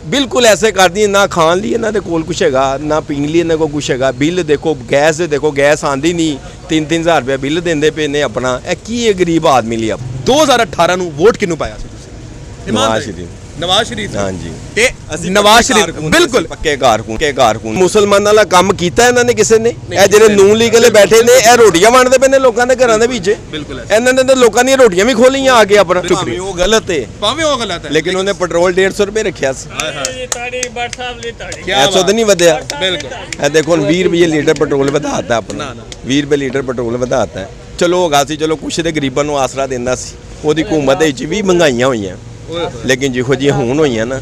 बिल्कुल ऐसे कर दी ना खान लिए इन्होंने कोल कुछ हैगा ना पीन लिए इन्होंने को कुछ हैगा बिल देखो गैस आंदी नहीं 3-3 हज़ार रुपया बिल देंदे पे ने अपना की गरीब आदमी लिए 2018 ਨੂੰ ਵੋਟ ਕਿਹਨੂੰ ਪਾਇਆ ਸੀ ਤੁਸੀਂ नवाज शरीफ ਨਵਾਜ਼ ਸ਼ਰੀਫ हाँ जी ਤੇ ਨਵਾਜ਼ ਸ਼ਰੀਫ ਬਿਲਕੁਲ ਪੱਕੇ ਕਾਰਕੂਨ ਮੁਸਲਮਾਨਾਂ ਦਾ ਕੰਮ ਕੀਤਾ ਇਹਨਾਂ ਨੇ ਕਿਸੇ ਨੇ ਇਹ ਜਿਹੜੇ ਨੂਨ ਲੀਗ ਵਾਲੇ ਬੈਠੇ ਨੇ ਇਹ ਰੋਟੀਆਂ ਵੰਡਦੇ ਪਏ ਨੇ ਲੋਕਾਂ ਦੇ ਘਰਾਂ ਦੇ ਵਿੱਚ ਬਿਲਕੁਲ ਇਹਨਾਂ ਨੇ ਤਾਂ ਲੋਕਾਂ ਦੀਆਂ ਰੋਟੀਆਂ ਵੀ ਖੋਲੀਆਂ ਆ ਕੇ ਆਪਣਾ ਉਹ ਗਲਤ ਹੈ ਭਾਵੇਂ ਉਹ ਗਲਤ ਹੈ ਲੇਕਿਨ ਉਹਨੇ ਪੈਟਰੋਲ 150 ਰੁਪਏ ਰੱਖਿਆ ਸੀ ਤਾੜੀ ਬਟ ਸਾਹਿਬ ਲਈ ਤਾੜੀ ਕੀ ਐਸੋ ਤਾਂ ਨਹੀਂ ਵਧਿਆ ਬਿਲਕੁਲ ਇਹ ਦੇਖੋ ਹੁਣ 20 ਰੁਪਏ ਲੀਟਰ ਪੈਟਰੋਲ ਵਧਾਤਾ ਆਪਣਾ 20 ਰੁਪਏ ਲੀਟਰ ਪੈਟਰੋਲ ਵਧਾਤਾ ਚਲੋ ਹੋਗਾ ਸੀ ਚਲੋ ਕੁਛ ਦੇ ਗਰੀਬਾਂ ਨੂੰ ਆਸਰਾ ਦਿੰਦਾ ਸੀ ਉਹਦੀ ਹਕੂਮਤ ਦੇ ਵਿੱਚ ਵੀ ਮਹਿੰਗਾਈਆਂ ਹੋਈਆਂ ਲੇਕਿਨ ਜਿਹੋ ਜਿਹੀਆਂ ਹੁਣ ਹੋਈਆਂ ਨਾ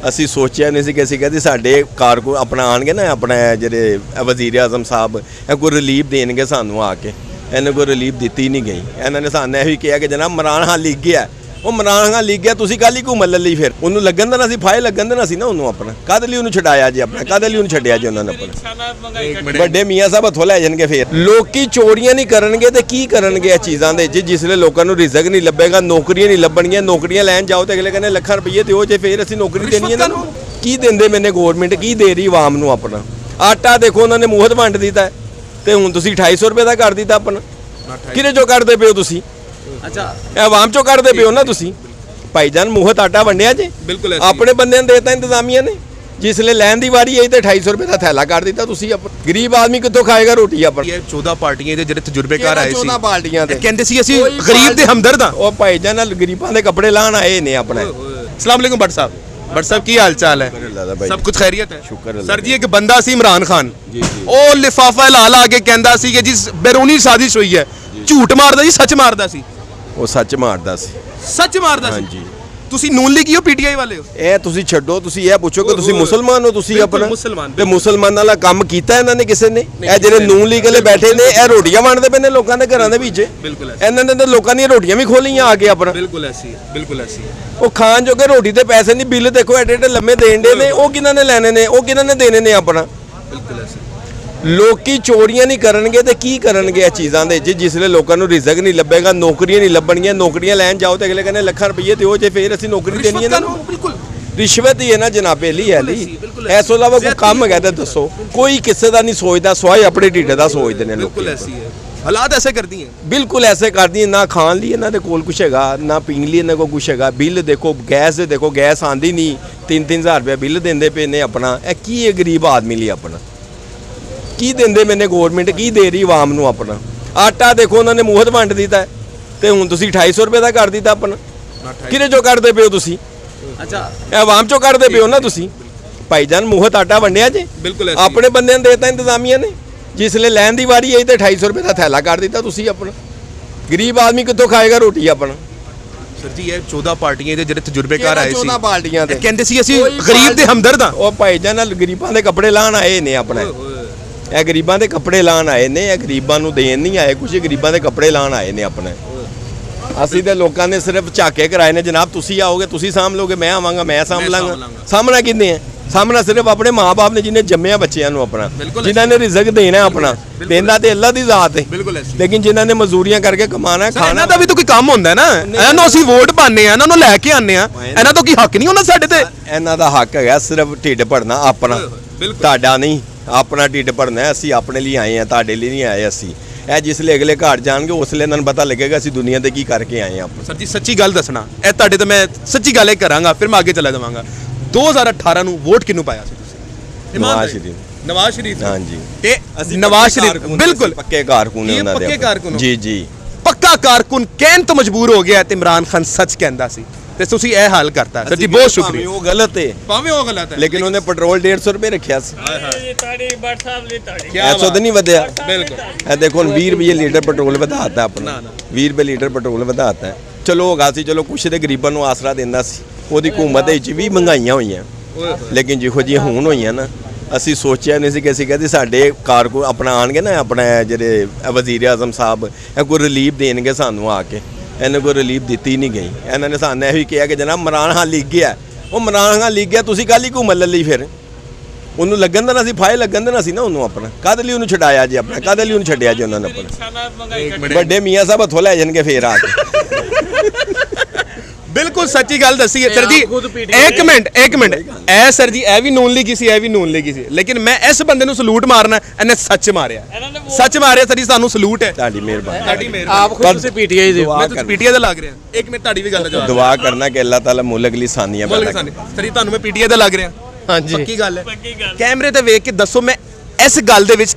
ਅਸੀਂ ਸੋਚਿਆ ਨਹੀਂ ਸੀ ਕਿ ਅਸੀਂ ਕਹਿੰਦੇ ਸਾਡੇ ਕਾਰਕੁਨ ਆਪਣਾ ਆਣਗੇ ਨਾ ਆਪਣਾ ਜਿਹੜੇ ਵਜ਼ੀਰ ਆਜ਼ਮ ਸਾਹਿਬ ਇਹ ਕੋਈ ਰਿਲੀਫ ਦੇਣਗੇ ਸਾਨੂੰ ਆ ਕੇ ਇਹਨੇ ਕੋਈ ਰਿਲੀਫ ਦਿੱਤੀ ਨਹੀਂ ਗਈ ਇਹਨਾਂ ਨੇ ਸਾਨੂੰ ਇਹੀ ਕਿਹਾ ਕਿ ਜਨਾਬ ਇਮਰਾਨ ਖਾਨ ਲਿਖ ਗਿਆ ਉਹ ਇਮਰਾਨ ਖਾਨ ਲਿਖ ਗਿਆ ਤੁਸੀਂ ਕੱਲ ਹੀ ਘੁੰਮਣ ਲਈ ਫਿਰ ਉਹਨੂੰ ਲੱਗਣ ਦੇਣਾ ਸੀ ਫਾਇਲ ਲੱਗਣ ਦੇਣਾ ਸੀ ਨਾ ਉਹਨੂੰ ਆਪਣਾ ਕਾਹਦੇ ਲਈ ਉਹਨੂੰ ਛਡਾਇਆ ਜੀ ਆਪਣਾ ਕਾਹਦੇ ਲਈ ਉਹਨੂੰ ਛੱਡਿਆ ਜੀ ਉਹਨਾਂ ਨੇ ਆਪਣਾ ਵੱਡੇ ਮੀਆਂ ਸਾਹਿਬ ਹੱਥੋਂ ਲੈ ਜਾਣਗੇ ਫਿਰ ਲੋਕੀ ਚੋਰੀਆਂ ਨਹੀਂ ਕਰਨਗੇ ਤੇ ਕੀ ਕਰਨਗੇ ਇਹ ਚੀਜ਼ਾਂ ਦੇ ਜਿਸਲੇ ਲੋਕਾਂ ਨੂੰ ਰਿਜ਼ਕ ਨਹੀਂ ਲੱਭੇਗਾ ਨੌਕਰੀਆਂ ਨਹੀਂ ਲੱਭਣਗੀਆਂ ਨੌਕਰੀਆਂ ਲੈਣ ਜਾਓ ਤੇ ਅਗਲੇ ਕਹਿੰਦੇ ਲੱਖਾਂ ਰੁਪਏ ਦਿਓ ਜੇ ਫਿਰ ਅਸੀਂ ਨੌਕਰੀ ਦੇਣੀ ਹੈ ਇਹਨਾਂ ਨੂੰ ਕੀ ਦਿੰਦੇ ਮੈਨੇ ਗਵਰਨਮੈਂਟ ਕੀ ਦੇ ਰਹੀ ਆਵਾਮ ਨੂੰ ਆਪਣਾ ਆਟਾ ਦੇਖੋ ਉਹਨਾਂ ਨੇ ਮੁਹਤ ਵੰਡ ਦਿੱਤਾ ਤੇ ਹੁਣ ਤੁਸੀਂ 250 ਰੁਪਏ ਦਾ ਕਰ ਦਿੱਤਾ ਆਪਣਾ ਕਿਹਦੇ ਚੋਂ ਕੱਢਦੇ ਪਿਓ ਤੁਸੀਂ ਅੱਛਾ ਇਹ ਆਵਾਮ ਚੋਂ ਕੱਢਦੇ ਪਿਓ ਨਾ ਤੁਸੀਂ ਭਾਈਜਾਨ ਮੁਹਤ ਆਟਾ ਵੰਡਿਆ ਜੇ ਬਿਲਕੁਲ ਆਪਣੇ ਬੰਦਿਆਂ ਨੂੰ ਦੇਤਾ ਇੰਤਜ਼ਾਮੀਆਂ ਨੇ ਜਿਸਲੇ ਲੈਣ ਦੀ ਵਾਰੀ ਆਈ ਤੇ 250 ਰੁਪਏ ਦਾ ਥੈਲਾ ਕਰ ਦਿੱਤਾ ਤੁਸੀਂ ਗਰੀਬ ਆਦਮੀ ਕਿੱਥੋਂ ਖਾਏਗਾ ਰੋਟੀ ਆਪਣੀ ਇਹ 14 ਪਾਰਟੀਆਂ ਦੇ ਜਿਹੜੇ ਤਜਰਬੇਕਾਰ ਆਏ ਸੀ 14 ਪਾਰਟੀਆਂ ਦੇ ਕਹਿੰਦੇ ਸੀ ਅਸੀਂ ਗਰੀਬ ਦੇ ਹਮਦਰਦ ਹਾਂ ਉਹ ਭਾਈਜਾਨ ਨਾਲ ਗਰੀਬਾਂ ਦੇ ਕੱਪੜੇ ਲਾਣ ਆਏ ਨੇ ਆਪਣੇ अस्सलाम वालेकुम भट्ट साहब की हाल चाल है सब कुछ खैरियत है शुक्र सर जी एक बंदा सी इमरान खान जी, जी। ਉਹ ਲਿਫਾਫਾ ਲਾ ਕੇ ਕਹਿੰਦਾ ਸੀ ਕਿ ਜੀ ਬੈਰੂਨੀ ਸਾਜ਼ਿਸ਼ ਹੋਈ ਹੈ ਝੂਠ ਮਾਰਦਾ ਜੀ ਸੱਚ ਮਾਰਦਾ ਸੀ ਉਹ ਸੱਚ ਮਾਰਦਾ ਸੀ ਸੱਚ ਮਾਰਦਾ ਸੀ ਹਾਂਜੀ ਤੁਸੀਂ ਨੂਨ ਲੀਗੀ ਹੋ ਪੀਟੀਆਈ ਵਾਲੇ ਹੋ ਇਹ ਤੁਸੀਂ ਛੱਡੋ ਤੁਸੀਂ ਇਹ ਪੁੱਛੋ ਕਿ ਤੁਸੀਂ ਮੁਸਲਮਾਨ ਹੋ ਤੁਸੀਂ ਬਿਲਕੁਲ ਆਪਣਾ ਮੁਸਲਮਾਨ, ਤੇ ਮੁਸਲਮਾਨਾਂ ਦਾ ਕੰਮ ਕੀਤਾ ਇਹਨਾਂ ਨੇ ਕਿਸੇ ਨੇ ਇਹ ਜਿਹੜੇ ਨੂਨ ਲੀਗ ਵਾਲੇ ਬੈਠੇ ਨੇ ਇਹ ਰੋਟੀਆਂ ਵੰਡਦੇ ਪਏ ਨੇ ਲੋਕਾਂ ਦੇ ਘਰਾਂ ਦੇ ਵਿੱਚ ਬਿਲਕੁਲ ਇਹਨਾਂ ਨੇ ਤਾਂ ਲੋਕਾਂ ਦੀਆਂ ਰੋਟੀਆਂ ਵੀ ਖੋਲੀਆਂ ਆ ਕੇ ਆਪਣਾ ਬਿਲਕੁਲ ਐਸੀ ਉਹ ਖਾਣ ਜੋਗੇ ਰੋਟੀ ਦੇ ਪੈਸੇ ਨਹੀਂ ਬਿੱਲ ਦੇਖੋ ਐਡੇ ਐਡੇ ਲੰਮੇ ਦੇਣ ਦੇ ਨੇ ਉਹ ਕਿਹਨਾਂ ਨੇ ਲੈਣੇ ਨੇ ਉਹ ਕਿਹਨਾਂ ਨੇ ਦੇਣੇ ਨੇ ਆਪਣਾ ਬਿਲਕੁਲ ਐਸੀ ਲੋਕੀ ਚੋਰੀਆਂ ਨਹੀਂ ਕਰਨਗੇ ਤੇ ਕੀ ਕਰਨਗੇ ਇਹ ਚੀਜ਼ਾਂ ਦੇ ਜਿਸਲੇ ਲੋਕਾਂ ਨੂੰ ਰਿਜ਼ਕ ਨਹੀਂ ਲੱਭੇਗਾ ਨੌਕਰੀਆਂ ਨਹੀਂ ਲੱਭਣਗੀਆਂ ਨੌਕਰੀਆਂ ਲੈਣ ਜਾਓ ਤੇ ਅਗਲੇ ਕਹਿੰਦੇ ਲੱਖਾਂ ਰੁਪਏ ਦਿਓ ਜੇ ਫਿਰ ਅਸੀਂ ਨੌਕਰੀ ਦੇਣੀ ਹੈ ਇਹਨਾਂ ਨੂੰ ਬਿਲकुल ਰਿਸ਼ਵਤ ਹੀ ਹੈ ਨਾ ਜਨਾਬੇ ਲਈ ਹੈ ਲਈ ਇਸ ਤੋਂ ਇਲਾਵਾ ਕੋਈ ਕੰਮ ਹੈਗਾ ਤਾਂ ਦੱਸੋ ਕੋਈ ਕਿਸੇ ਦਾ ਨਹੀਂ ਸੋਚਦਾ ਸਵਾਏ ਆਪਣੇ ਢਿੱਡ ਦਾ ਸੋਚਦੇ ਨੇ ਲੋਕ बिल्कुल ऐसी है हालात ऐसे करती हैं ਬਿਲਕੁਲ ਐਸੇ ਕਰਦੀ ਨਾ ਖਾਣ ਲਈ ਇਹਨਾਂ ਦੇ ਕੋਲ ਕੁਛ ਹੈਗਾ ਨਾ ਪੀਣ ਲਈ ਇਹਨਾਂ ਕੋਲ ਕੁਛ ਹੈਗਾ ਬਿੱਲ ਦੇਖੋ ਗੈਸ ਆਂਦੀ ਨਹੀਂ 3-3 ਹਜ਼ਾਰ ਰੁਪਇਆ ਬਿੱਲ ਦਿੰਦੇ ਪਏ ਨੇ ਆਪਣਾ ਕੀ ਗਰੀਬ ਆਦਮੀ ਲਈ ਆਪਣਾ ਕੀ ਦਿੰਦੇ ਮੈਨੇ ਗਵਰਨਮੈਂਟ ਕੀ ਦੇ ਰਹੀ ਆਵਾਮ ਨੂੰ ਆਪਣਾ ਆਟਾ ਦੇਖੋ ਉਹਨਾਂ ਨੇ ਮੁਹਤ ਵੰਡ ਦਿੱਤਾ ਤੇ ਹੁਣ ਤੁਸੀਂ 250 ਰੁਪਏ ਦਾ ਕਰ ਦਿੱਤਾ ਆਪਣਾ ਕਿਹਦੇ ਚੋਂ ਕੱਢਦੇ ਪਿਓ ਤੁਸੀਂ अच्छा ਇਹ ਆਵਾਮ ਚੋਂ ਕੱਢਦੇ ਪਿਓ ਨਾ ਤੁਸੀਂ ਭਾਈਜਾਨ ਮੁਹਤ ਆਟਾ ਵੰਡਿਆ ਜੇ बिल्कुल ਆਪਣੇ ਬੰਦਿਆਂ ਨੂੰ ਦੇਤਾ ਇੰਤਜ਼ਾਮੀਆਂ ਨੇ ਜਿਸਲੇ ਲੈਣ ਦੀ ਵਾਰੀ ਆਈ ਤੇ 250 ਰੁਪਏ ਦਾ ਥੈਲਾ ਕਰ ਦਿੱਤਾ ਤੁਸੀਂ ਆਪਣਾ ਗਰੀਬ ਆਦਮੀ ਕਿੱਥੋਂ ਖਾਏਗਾ ਰੋਟੀ ਆਪਣਾ सर जी ये 14 ਪਾਰਟੀਆਂ ਦੇ ਜਿਹੜੇ ਤਜਰਬੇਕਾਰ ਆਏ ਸੀ 14 ਪਾਰਟੀਆਂ ਦੇ ਕਹਿੰਦੇ ਸੀ ਅਸੀਂ ਗਰੀਬ ਦੇ ਹਮਦਰਦ ਹਾਂ ਉਹ ਭਾਈਜਾਨ ਨਾਲ ਗਰੀਬਾਂ ਦੇ ਕੱਪੜੇ ਲਾਣ ਆਏ ਨੇ ਆਪਣੇ ਇਹ ਗਰੀਬਾਂ ਦੇ ਕੱਪੜੇ ਲਾਣ ਆਏ ਨੇ ਇਹ ਗਰੀਬਾਂ ਨੂੰ ਦੇਣ ਨਹੀਂ ਆਏ ਕੁਝ ਗਰੀਬਾਂ ਦੇ ਕੱਪੜੇ ਲਾਣ ਆਏ ਨੇ ਆਪਣੇ ਅਸੀਂ ਤੇ ਲੋਕਾਂ ਨੇ ਸਿਰਫ ਝਾਕੇ ਕਰਾਏ ਨੇ ਜਨਾਬ ਤੁਸੀਂ ਆਓਗੇ ਤੁਸੀਂ ਸਾਂਭ ਲਓਗੇ ਮੈਂ ਆਵਾਂਗਾ ਮੈਂ ਸਾਂਭ ਲਾਂਗਾ ਸਾਹਮਣਾ ਕਿੰਨੇ ਹੈ ਸਾਹਮਣਾ ਸਿਰਫ ਆਪਣੇ ਮਾਂ-ਬਾਪ ਨੇ ਜਿਹਨੇ ਜੰਮਿਆ ਬੱਚਿਆਂ ਨੂੰ ਆਪਣਾ ਜਿਨ੍ਹਾਂ ਨੇ ਰਿਜ਼ਕ ਦੇਣਾ ਆਪਣਾ ਦੇਣਾ ਤੇ ਅੱਲਾ ਦੀ ਜ਼ਾਤ ਹੈ ਲੇਕਿਨ ਜਿਨ੍ਹਾਂ ਨੇ ਮਜ਼ਦੂਰੀਆਂ ਕਰਕੇ ਕਮਾਣਾ ਖਾਣਾ ਇਹਨਾਂ ਦਾ ਵੀ ਤਾਂ ਕੋਈ ਕੰਮ ਹੁੰਦਾ ਨਾ ਇਹਨਾਂ ਨੂੰ ਅਸੀਂ ਵੋਟ ਪਾਉਂਦੇ ਆ ਇਹਨਾਂ ਨੂੰ ਲੈ ਕੇ ਆਉਂਦੇ ਆ ਇਹਨਾਂ ਤੋਂ ਕੀ ਹੱਕ ਨਹੀਂ ਹੁੰਦਾ ਸਾਡੇ ਤੇ ਇਹਨਾਂ ਦਾ ਹੱਕ ਹੈਗਾ ਸਿਰਫ ਢਿੱਡ ਭਰਨਾ ਆਪਣਾ ਤੁਹਾਡਾ ਨਹੀਂ ਆਪਣਾ ਢਿੱਡ ਭਰਨਾ ਹੈ ਅਸੀਂ ਆਪਣੇ ਲਈ ਆਏ ਆ ਤੁਹਾਡੇ ਲਈ ਨਹੀਂ ਆਏ ਅਸੀਂ ਇਹ ਜਿਸਲੇ ਅਗਲੇ ਘਰ ਜਾਣਗੇ ਉਸਲੇ ਇਹਨਾਂ ਨੂੰ ਪਤਾ ਲੱਗੇਗਾ ਅਸੀਂ ਦੁਨੀਆ ਤੇ ਕੀ ਕਰਕੇ ਆਏ ਆ ਆਪਾਂ ਸਰ ਜੀ ਸੱਚੀ ਗੱਲ ਦੱਸਣਾ ਇਹ ਤੁਹਾਡੇ ਤੋਂ ਮੈਂ ਸੱਚੀ ਗੱਲ ਇਹ ਕਰਾਂਗਾ ਫਿਰ ਮੈਂ ਅੱਗੇ ਚਲਾ ਜਾਵਾਂਗਾ 2018 ਨੂੰ ਵੋਟ ਕਿਹਨੂੰ ਪਾਇਆ ਸੀ ਤੁਸੀਂ ਨਵਾਜ਼ ਸ਼ਰੀਫ ਹਾਂਜੀ ਤੇ ਨਵਾਜ਼ ਸ਼ਰੀਫ ਬਿਲਕੁਲ ਪੱਕੇ ਕਾਰਕੂਨ ਨੇ ਉਹਨਾਂ ਦੇ ਪੱਕੇ ਕਾਰਕੁਨ ਜੀ ਜੀ ਪੱਕਾ ਕਾਰਕੁਨ ਕਹਿਣ ਤੋਂ ਮਜਬੂਰ ਹੋ ਗਿਆ ਤੇ ਇਮਰਾਨ ਖਾਨ ਸੱਚ ਕਹਿੰਦਾ ਸੀ ਤੇ ਤੁਸੀਂ ਇਹ ਹਾਲ ਕਰਤਾ ਸਰ ਜੀ ਬਹੁਤ ਸ਼ੁਕਰੀਆ ਉਹ ਗਲਤ ਹੈ ਭਾਵੇਂ ਉਹ ਗਲਤ ਹੈ ਲੇਕਿਨ ਉਹਨੇ ਪੈਟਰੋਲ 150 ਰੁਪਏ ਰੱਖਿਆ ਸੀ ਤਾੜੀ ਬਟ ਸਾਹਿਬ ਲਈ ਤਾੜੀ ਐਸੋ ਤਾਂ ਨਹੀਂ ਵਧਿਆ ਬਿਲਕੁਲ ਇਹ ਦੇਖੋ ਹੁਣ 20 ਰੁਪਏ ਲੀਟਰ ਪੈਟਰੋਲ ਵਧਾਤਾ ਆਪਣਾ 20 ਰੁਪਏ ਲੀਟਰ ਪੈਟਰੋਲ ਵਧਾਤਾ ਚਲੋ ਹੋਗਾ ਸੀ ਚਲੋ ਕੁਛ ਦੇ ਗਰੀਬਾਂ ਨੂੰ ਆਸਰਾ ਦਿੰਦਾ ਸੀ ਉਹਦੀ ਹਕੂਮਤ ਦੇ ਵਿੱਚ ਵੀ ਮਹਿੰਗਾਈਆਂ ਹੋਈਆਂ ਲੇਕਿਨ ਜਿਹੋ ਜਿਹੀਆਂ ਹੁਣ ਹੋਈਆਂ ਨਾ ਅਸੀਂ ਸੋਚਿਆ ਨਹੀਂ ਸੀ ਕਿ ਅਸੀਂ ਕਹਿੰਦੇ ਸਾਡੇ ਕਾਰਕੁਨ ਆਪਣਾ ਆਣਗੇ ਨਾ ਆਪਣੇ ਜਿਹੜੇ ਵਜ਼ੀਰ ਆਜ਼ਮ ਸਾਹਿਬ ਇਹ ਕੋਈ ਰਿਲੀਫ ਦੇਣਗੇ ਸਾਨੂੰ ਆ ਕੇ ਇਹਨੇ ਕੋਈ ਰਿਲੀਫ ਦਿੱਤੀ ਨਹੀਂ ਗਈ ਇਹਨਾਂ ਨੇ ਸਾਨੂੰ ਇਹੀ ਕਿਹਾ ਕਿ ਜਨਾਬ ਇਮਰਾਨ ਖਾਨ ਲਿਖ ਗਿਆ ਉਹ ਇਮਰਾਨ ਖਾਨ ਲਿਖ ਗਿਆ ਤੁਸੀਂ ਕੱਲ ਹੀ ਘੁੰਮਣ ਲਈ ਫਿਰ ਉਹਨੂੰ ਲੱਗਣ ਦੇਣਾ ਸੀ ਫਾਇਲ ਲੱਗਣ ਦੇਣਾ ਸੀ ਨਾ ਉਹਨੂੰ ਆਪਣਾ ਕਾਹਦੇ ਲਈ ਉਹਨੂੰ ਛਡਾਇਆ ਜੀ ਆਪਣਾ ਕਾਹਦੇ ਲਈ ਉਹਨੂੰ ਛੱਡਿਆ ਜੀ ਉਹਨਾਂ ਨੇ ਆਪਣਾ ਵੱਡੇ ਮੀਆਂ ਸਾਹਿਬ ਹੱਥੋਂ ਲੈ ਜਾਣਗੇ ਫੇਰ ਆ ਕੇ ਬਿਲਕੁਲ ਸੱਚੀ ਗੱਲ ਦੱਸੀ ਹੈ ਸਰ ਜੀ। ਆਪ ਖੁਦ PTI ਇੱਕ ਮਿੰਟ ਇਹ ਸਰ ਜੀ ਇਹ ਵੀ ਨੂਨ ਲੀਗੀ ਸੀ, ਇਹ ਵੀ ਨੂਨ ਲੀਗੀ ਸੀ, ਲੇਕਿਨ ਮੈਂ ਇਸ ਬੰਦੇ ਨੂੰ ਸਲੂਟ ਮਾਰਨਾ, ਇਹਨੇ ਸੱਚ ਮਾਰਿਆ, ਇਹਨਾਂ ਨੇ ਸੱਚ ਮਾਰਿਆ ਸਰ ਜੀ, ਤੁਹਾਨੂੰ ਸਲੂਟ ਹੈ। ਤੁਹਾਡੀ ਮਿਹਰਬਾਨੀ। ਤੁਹਾਡੀ ਮਿਹਰਬਾਨੀ। ਆਪ ਖੁਦ ਤੁਸੀਂ ਪੀਟੀਆਈ ਦੇ ਹੋ। ਮੈਂ ਤੁਸੀਂ ਪੀਟੀਆਈ ਦਾ ਲੱਗ ਰਿਹਾ। ਇੱਕ ਮਿੰਟ ਤੁਹਾਡੀ ਵੀ ਗੱਲ ਦਾ ਜਵਾਬ ਦੁਆ ਕਰਨਾ ਕਿ ਅੱਲਾਹ ਤਾਲਾ ਮੁਲਕ ਲਈ ਸਾਨੀਆਂ ਪੈਦਾ ਕਰੇ। ਸਰ ਜੀ ਤੁਹਾਨੂੰ ਮੈਂ ਪੀਟੀਆਈ ਦਾ ਲੱਗ ਰਿਹਾ। ਹਾਂਜੀ ਪੱਕੀ ਗੱਲ ਹੈ। ਪੱਕੀ ਗੱਲ। ਕੈਮਰੇ ਤੇ ਵੇਖ ਕੇ ਦੱਸੋ ਮੈਂ ਇਸ ਗੱਲ ਦੇ ਵਿੱਚ